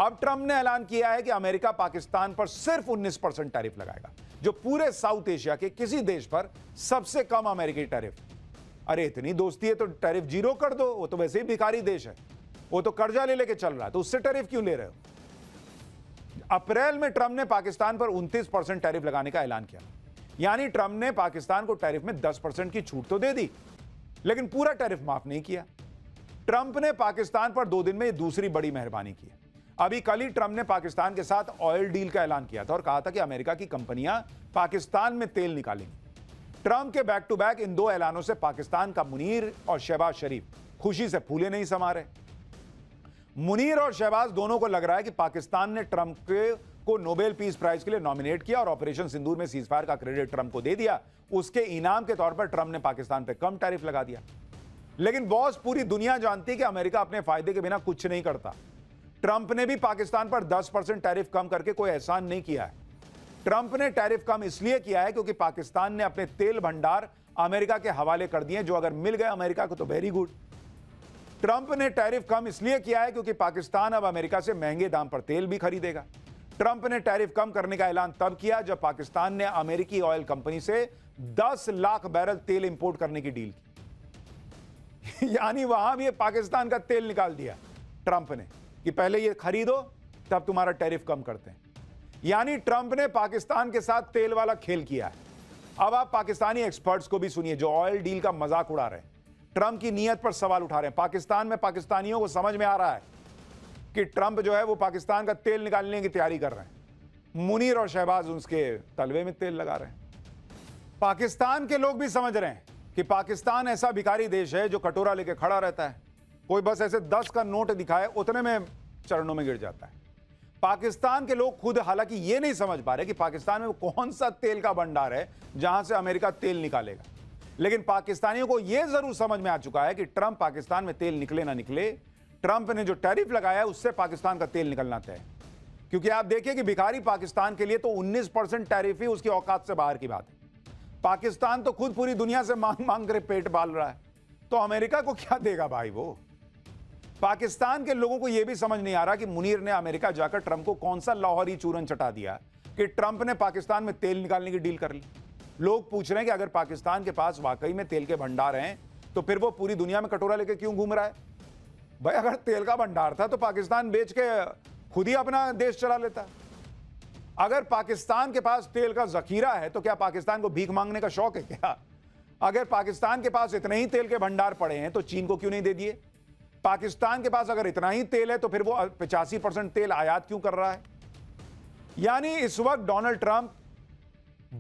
अब ट्रंप ने ऐलान किया है कि अमेरिका पाकिस्तान पर सिर्फ 19% टैरिफ लगाएगा, जो पूरे साउथ एशिया के किसी देश पर सबसे कम अमेरिकी टैरिफ। अरे इतनी दोस्ती है तो टैरिफ जीरो कर दो, वो तो वैसे ही भिखारी देश है, वो तो कर्जा ले लेके चल रहा है, तो उससे टैरिफ क्यों ले रहे हो? अप्रैल में ट्रंप ने पाकिस्तान पर 29% टैरिफ लगाने का ऐलान किया, यानी ट्रंप ने पाकिस्तान को टैरिफ में 10% की छूट तो दे दी, लेकिन पूरा टैरिफ माफ नहीं किया। ट्रंप ने पाकिस्तान पर 2 दिन में दूसरी बड़ी मेहरबानी की। अभी कल ही ट्रंप ने पाकिस्तान के साथ ऑयल डील का ऐलान किया था और कहा था कि अमेरिका की कंपनियां पाकिस्तान में तेल निकालेंगी। ट्रंप के बैक टू बैक इन 2 ऐलानों से पाकिस्तान का मुनीर और शहबाज शरीफ खुशी से फूले नहीं समा रहे। मुनीर और शहबाज दोनों को लग रहा है कि पाकिस्तान ने ट्रंप को नोबेल पीस प्राइज के लिए नॉमिनेट किया और ऑपरेशन सिंदूर में सीजफायर का क्रेडिट ट्रंप को दे दिया। उसके इनाम के तौर पर ट्रंप ने पाकिस्तान पर कम टैरिफ लगा दिया। लेकिन बॉस, पूरी दुनिया जानती है कि अमेरिका अपने फायदे के बिना कुछ नहीं करता। ट्रंप ने भी पाकिस्तान पर 10% टैरिफ कम करके कोई एहसान नहीं किया है। ट्रंप ने टैरिफ कम इसलिए किया है क्योंकि पाकिस्तान ने अपने तेल भंडार अमेरिका के हवाले कर दिए, जो अगर मिल गए अमेरिका को तो वेरी गुड। ट्रंप ने टैरिफ कम इसलिए किया है क्योंकि पाकिस्तान अब अमेरिका से महंगे दाम पर तेल भी खरीदेगा। ट्रंप ने टैरिफ कम करने का ऐलान तब किया जब पाकिस्तान ने अमेरिकी ऑयल कंपनी से 10 लाख बैरल तेल इंपोर्ट करने की डील की। यानी वहां भी पाकिस्तान का तेल निकाल दिया ट्रंप ने कि पहले ये खरीदो तब तुम्हारा टैरिफ कम करते हैं। यानी ट्रंप ने पाकिस्तान के साथ तेल वाला खेल किया है। अब आप पाकिस्तानी एक्सपर्ट्स को भी सुनिए जो ऑयल डील का मजाक उड़ा रहे हैं, ट्रंप की नीयत पर सवाल उठा रहे हैं। पाकिस्तान में पाकिस्तानियों को समझ में आ रहा है कि ट्रंप जो है वो पाकिस्तान का तेल निकालने की तैयारी कर रहे हैं। मुनीर और शहबाज उसके तलवे में तेल लगा रहे हैं। पाकिस्तान के लोग भी समझ रहे हैं कि पाकिस्तान ऐसा भिखारी देश है जो कटोरा लेके खड़ा रहता है। कोई बस ऐसे 10 का नोट दिखाए उतने में चरणों में गिर जाता है। पाकिस्तान के लोग खुद हालांकि ये नहीं समझ पा रहे कि पाकिस्तान में कौन सा तेल का भंडार है जहां से अमेरिका तेल निकालेगा, लेकिन पाकिस्तानियों को यह जरूर समझ में आ चुका है कि ट्रंप पाकिस्तान में तेल निकले ना निकले, ट्रंप ने जो टैरिफ लगाया है उससे पाकिस्तान का तेल निकलना तय है। क्योंकि आप देखिए कि भिखारी पाकिस्तान के लिए तो 19% टैरिफ ही उसकी औकात से बाहर की बात है। पाकिस्तान तो खुद पूरी दुनिया से मांग मांग कर पेट पाल रहा है, तो अमेरिका को क्या देगा भाई वो। पाकिस्तान के लोगों को यह भी समझ नहीं आ रहा कि मुनीर ने अमेरिका जाकर ट्रंप को कौन सा लाहौरी चूरन चटा दिया कि ट्रंप ने पाकिस्तान में तेल निकालने की डील कर ली। लोग पूछ रहे हैं कि अगर पाकिस्तान के पास वाकई में तेल के भंडार हैं तो फिर वो पूरी दुनिया में कटोरा लेके क्यों घूम रहा है। भाई अगर तेल का भंडार था तो पाकिस्तान बेच के खुद ही अपना देश चला लेता। अगर पाकिस्तान के पास तेल का जखीरा है तो क्या पाकिस्तान को भीख मांगने का शौक है क्या? अगर पाकिस्तान के पास इतने ही तेल के भंडार पड़े हैं तो चीन को क्यों नहीं दे दिए? पाकिस्तान के पास अगर इतना ही तेल है तो फिर वो 85% तेल आयात क्यों कर रहा है? यानी इस वक्त डोनाल्ड ट्रंप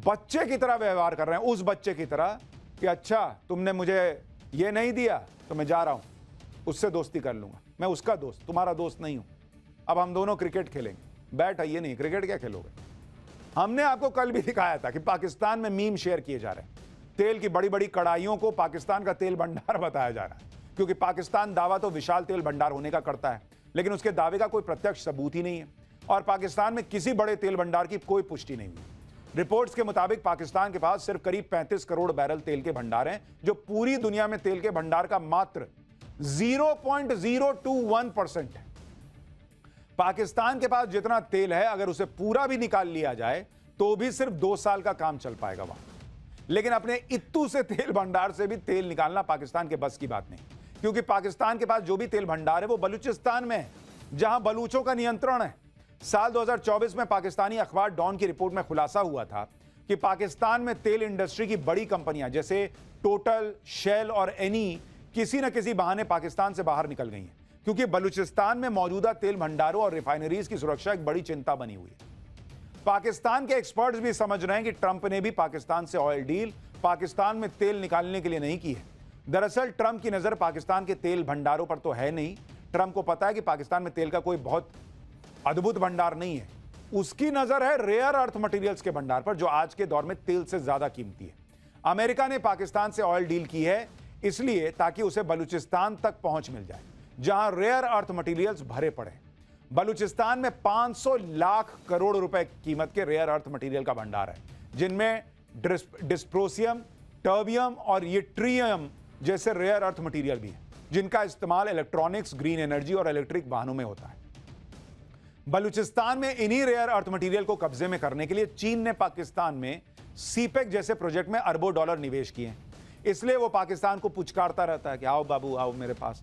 बच्चे की तरह व्यवहार कर रहे हैं, उस बच्चे की तरह कि अच्छा तुमने मुझे ये नहीं दिया तो मैं जा रहा हूं, उससे दोस्ती कर लूंगा, मैं उसका दोस्त, तुम्हारा दोस्त नहीं हूं, अब हम दोनों क्रिकेट खेलेंगे। बैठ आइए, नहीं क्रिकेट क्या खेलोगे। हमने आपको कल भी दिखाया था कि पाकिस्तान में मीम शेयर किए जा रहे हैं, तेल की बड़ी बड़ी कड़ाइयों को पाकिस्तान का तेल भंडार बताया जा रहा है, क्योंकि पाकिस्तान दावा तो विशाल तेल भंडार होने का करता है, लेकिन उसके दावे का कोई प्रत्यक्ष सबूत ही नहीं है और पाकिस्तान में किसी बड़े तेल भंडार की कोई पुष्टि नहीं हुई। रिपोर्ट्स के मुताबिक पाकिस्तान के पास सिर्फ करीब 35 करोड़ बैरल तेल के भंडार हैं, जो पूरी दुनिया में तेल के भंडार का मात्र 0.021% है। पाकिस्तान के पास जितना तेल है अगर उसे पूरा भी निकाल लिया जाए तो भी सिर्फ 2 साल का काम चल पाएगा वहां। लेकिन अपने इत्तू से तेल भंडार से भी तेल निकालना पाकिस्तान के बस की बात नहीं, क्योंकि पाकिस्तान के पास जो भी तेल भंडार है वो बलूचिस्तान में है, जहां बलूचों का नियंत्रण है। साल 2024 में पाकिस्तानी अखबार डॉन की रिपोर्ट में खुलासा हुआ था कि पाकिस्तान में तेल इंडस्ट्री की बड़ी कंपनियां जैसे टोटल, शेल और एनी किसी न किसी बहाने पाकिस्तान से बाहर निकल गई हैं, क्योंकि बलूचिस्तान में मौजूदा तेल भंडारों और रिफाइनरीज की सुरक्षा एक बड़ी चिंता बनी हुई है। पाकिस्तान के एक्सपर्ट्स भी समझ रहे हैं कि ट्रंप ने भी पाकिस्तान से ऑयल डील पाकिस्तान में तेल निकालने के लिए नहीं की है। दरअसल ट्रंप की नजर पाकिस्तान के तेल भंडारों पर तो है नहीं। ट्रंप को पता है कि पाकिस्तान में तेल का कोई बहुत अद्भुत भंडार नहीं है, उसकी नजर है रेयर अर्थ मटेरियल्स के भंडार पर, जो आज के दौर में तेल से ज्यादा कीमती है। अमेरिका ने पाकिस्तान से ऑयल डील की है इसलिए ताकि उसे बलूचिस्तान तक पहुंच मिल जाए, जहां रेयर अर्थ मटेरियल्स भरे पड़े। बलूचिस्तान में 500 लाख करोड़ रुपए कीमत के रेयर अर्थ मटेरियल का भंडार है, जिनमें डिस्प्रोसियम, टर्बियम और यट्रियम जैसे रेयर अर्थ मटेरियल भी है, जिनका इस्तेमाल इलेक्ट्रॉनिक्स, ग्रीन एनर्जी और इलेक्ट्रिक वाहनों में होता है। बलूचिस्तान में इन्हीं रेयर अर्थ मटेरियल को कब्जे में करने के लिए चीन ने पाकिस्तान में सीपेक जैसे प्रोजेक्ट में अरबों डॉलर निवेश किए हैं। इसलिए वो पाकिस्तान को पुचकारता रहता है कि आओ बाबू आओ मेरे पास।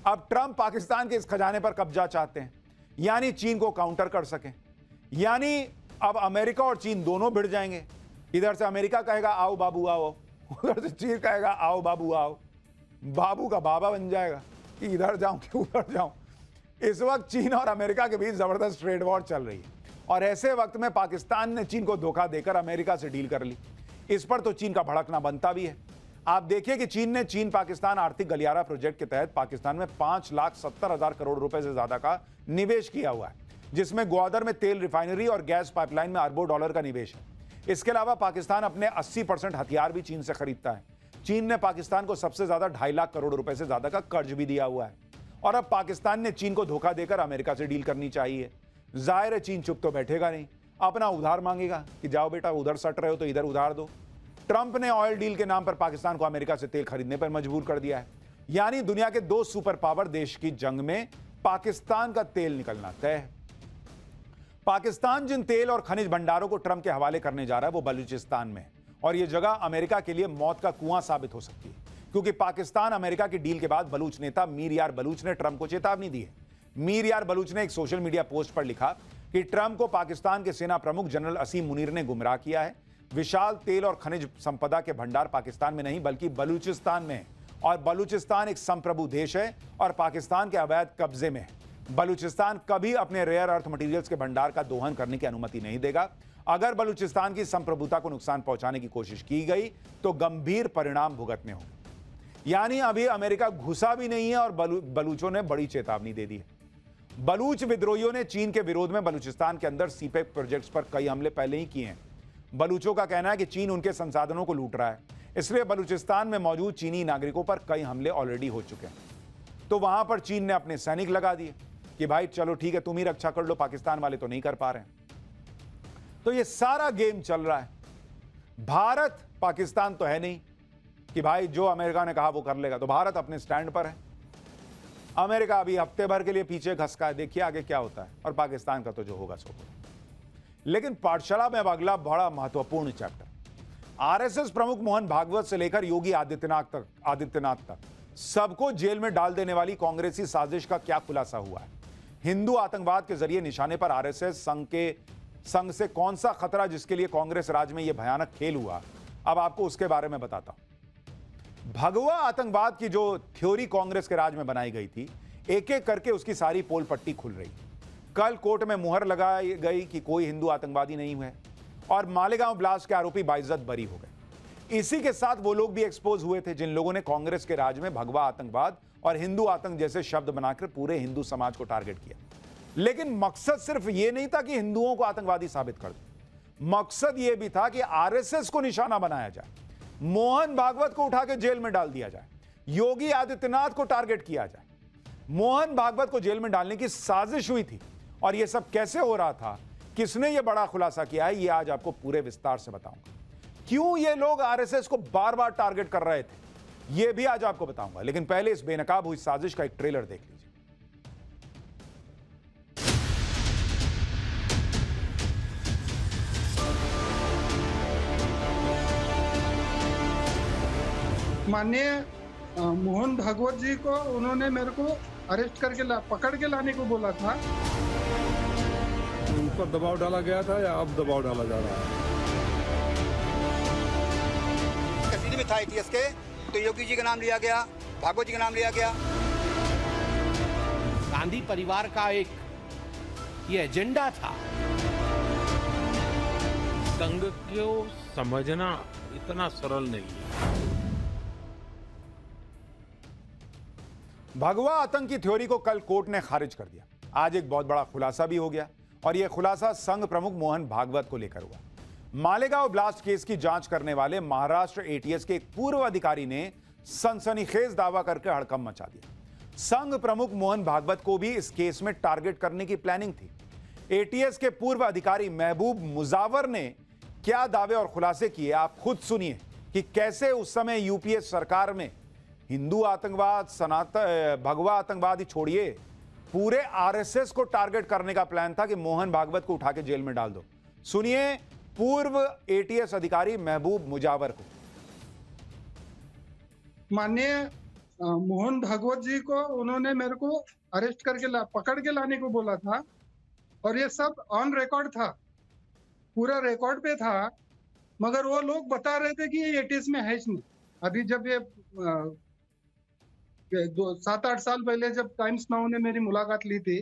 अब ट्रंप पाकिस्तान के इस खजाने पर कब्जा चाहते हैं, यानी चीन को काउंटर कर सकें। यानी अब अमेरिका और चीन दोनों भिड़ जाएंगे। इधर से अमेरिका कहेगा आओ बाबू आओ, उधर से चीन कहेगा आओ बाबू आओ। बाबू का बाबा बन जाएगा कि इधर जाऊं कि उधर जाऊं। इस वक्त चीन और अमेरिका के बीच जबरदस्त ट्रेड वॉर चल रही है और ऐसे वक्त में पाकिस्तान ने चीन को धोखा देकर अमेरिका से डील कर ली। इस पर तो चीन का भड़कना बनता भी है। आप देखिए कि चीन पाकिस्तान आर्थिक गलियारा प्रोजेक्ट के तहत पाकिस्तान में 5,70,000 करोड़ रुपए से ज्यादा का निवेश किया हुआ है, जिसमें ग्वादर में तेल रिफाइनरी और गैस पाइपलाइन में अरबों डॉलर का निवेश है। इसके अलावा पाकिस्तान अपने 80% हथियार भी चीन से खरीदता है। चीन ने पाकिस्तान को सबसे ज्यादा 2.5 लाख करोड़ रुपए से ज्यादा का कर्ज भी दिया हुआ है और अब पाकिस्तान ने चीन को धोखा देकर अमेरिका से डील करनी चाहिए। जाहिर है चीन चुप तो बैठेगा नहीं, अपना उधार मांगेगा कि जाओ बेटा उधर सट रहे हो तो इधर उधार दो। ट्रंप ने ऑयल डील के नाम पर पाकिस्तान को अमेरिका से तेल खरीदने पर मजबूर कर दिया है। यानी दुनिया के 2 सुपर पावर देश की जंग में पाकिस्तान का तेल निकलना तय है। पाकिस्तान जिन तेल और खनिज भंडारों को ट्रंप के हवाले करने जा रहा है वो बलूचिस्तान में है और यह जगह अमेरिका के लिए मौत का कुआं साबित हो सकती है, क्योंकि पाकिस्तान अमेरिका की डील के बाद बलूच नेता मीर यार बलूच ने ट्रंप को चेतावनी दी है। मीर यार बलूच ने एक सोशल मीडिया पोस्ट पर लिखा कि ट्रंप को पाकिस्तान के सेना प्रमुख जनरल असीम मुनीर ने गुमराह किया है। विशाल तेल और खनिज संपदा के भंडार पाकिस्तान में नहीं बल्कि बलूचिस्तान में है और बलूचिस्तान एक संप्रभु देश है और पाकिस्तान के अवैध कब्जे में है। बलूचिस्तान कभी अपने रेयर अर्थ मटेरियल्स के भंडार का दोहन करने की अनुमति नहीं देगा। अगर बलूचिस्तान की संप्रभुता को नुकसान पहुंचाने की कोशिश की गई तो गंभीर परिणाम भुगतने होंगे। यानी अभी अमेरिका घुसा भी नहीं है और बलूचों ने बड़ी चेतावनी दे दी है। बलूच विद्रोहियों ने चीन के विरोध में बलूचिस्तान के अंदर सीपेक प्रोजेक्ट्स पर कई हमले पहले ही किए हैं। बलूचों का कहना है कि चीन उनके संसाधनों को लूट रहा है, इसलिए बलूचिस्तान में मौजूद चीनी नागरिकों पर कई हमले ऑलरेडी हो चुके हैं। तो वहां पर चीन ने अपने सैनिक लगा दिए कि भाई चलो ठीक है तुम ही रक्षा कर लो, पाकिस्तान वाले तो नहीं कर पा रहे हैं। तो ये सारा गेम चल रहा है। भारत पाकिस्तान तो है नहीं कि भाई जो अमेरिका ने कहा वो कर लेगा, तो भारत अपने स्टैंड पर है। अमेरिका अभी हफ्ते भर के लिए पीछे खसका है, देखिए आगे क्या होता है, और पाकिस्तान का तो जो होगा सो होगा। लेकिन पाठशाला में अब अगला बड़ा महत्वपूर्ण चैप्टर, आरएसएस प्रमुख मोहन भागवत से लेकर योगी आदित्यनाथ तक सबको जेल में डाल देने वाली कांग्रेसी साजिश का क्या खुलासा हुआ है। हिंदू आतंकवाद के जरिए निशाने पर आरएसएस संघ से कौन सा खतरा जिसके लिए कांग्रेस राज में यह भयानक खेल हुआ, अब आपको उसके बारे में बताता हूं। भगवा आतंकवाद की जो थ्योरी कांग्रेस के राज में बनाई गई थी, एक एक करके उसकी सारी पोल पट्टी खुल रही। कल कोर्ट में मुहर लगाई गई कि कोई हिंदू आतंकवादी नहीं हुए और मालेगांव ब्लास्ट के आरोपी बाइज्जत बरी हो गए। इसी के साथ वो लोग भी एक्सपोज हुए थे जिन लोगों ने कांग्रेस के राज में भगवा आतंकवाद और हिंदू आतंक जैसे शब्द बनाकर पूरे हिंदू समाज को टारगेट किया। लेकिन मकसद सिर्फ ये नहीं था कि हिंदुओं को आतंकवादी साबित कर दो, मकसद यह भी था कि आरएसएस को निशाना बनाया जाए, मोहन भागवत को उठा के जेल में डाल दिया जाए, योगी आदित्यनाथ को टारगेट किया जाए। मोहन भागवत को जेल में डालने की साजिश हुई थी और यह सब कैसे हो रहा था, किसने यह बड़ा खुलासा किया है, यह आज आपको पूरे विस्तार से बताऊंगा। क्यों ये लोग आरएसएस को बार बार टारगेट कर रहे थे, यह भी आज आपको बताऊंगा। लेकिन पहले इस बेनकाब हुई साजिश का एक ट्रेलर देख लीजिए। माननीय मोहन भागवत जी को उन्होंने मेरे को अरेस्ट करके पकड़ के लाने को बोला था। उन पर दबाव डाला गया था या अब दबाव डाला जा रहा है? कस्टडी में था एटीएस के, तो योगी जी का नाम लिया गया, भागवत जी का नाम लिया गया। गांधी परिवार का एक ये एजेंडा था। संघ को समझना इतना सरल नहीं है। भगवा आतंक की थ्योरी को कल कोर्ट ने खारिज कर दिया। आज एक बहुत बड़ा खुलासा भी हो गया और यह खुलासा संघ प्रमुख मोहन भागवत को लेकर हुआ। मालेगांव ब्लास्ट केस की जांच करने वाले महाराष्ट्र एटीएस के एक पूर्व अधिकारी ने सनसनीखेज दावा करके हड़कंप मचा दिया। संघ प्रमुख मोहन भागवत को भी इस केस में टारगेट करने की प्लानिंग थी। एटीएस के पूर्व अधिकारी महबूब मुजावर ने क्या दावे और खुलासे किए, आप खुद सुनिए कि कैसे उस समय यूपीए सरकार में हिंदू आतंकवाद, भगवा आतंकवाद ही छोड़िए, पूरे आरएसएस को टारगेट करने का प्लान था कि मोहन भागवत को उठा के जेल में डाल दो। सुनिए पूर्व एटीएस अधिकारी महबूब मुजावर को। माननीय मोहन भागवत जी को उन्होंने मेरे को अरेस्ट करके पकड़ के लाने को बोला था, और ये सब ऑन रिकॉर्ड था, पूरा रिकॉर्ड पे था। मगर वो लोग बता रहे थे कि ये एटीएस में है ही नहीं। अभी जब ये 7-8 साल पहले जब टाइम्स नाउ ने मेरी मुलाकात ली थी,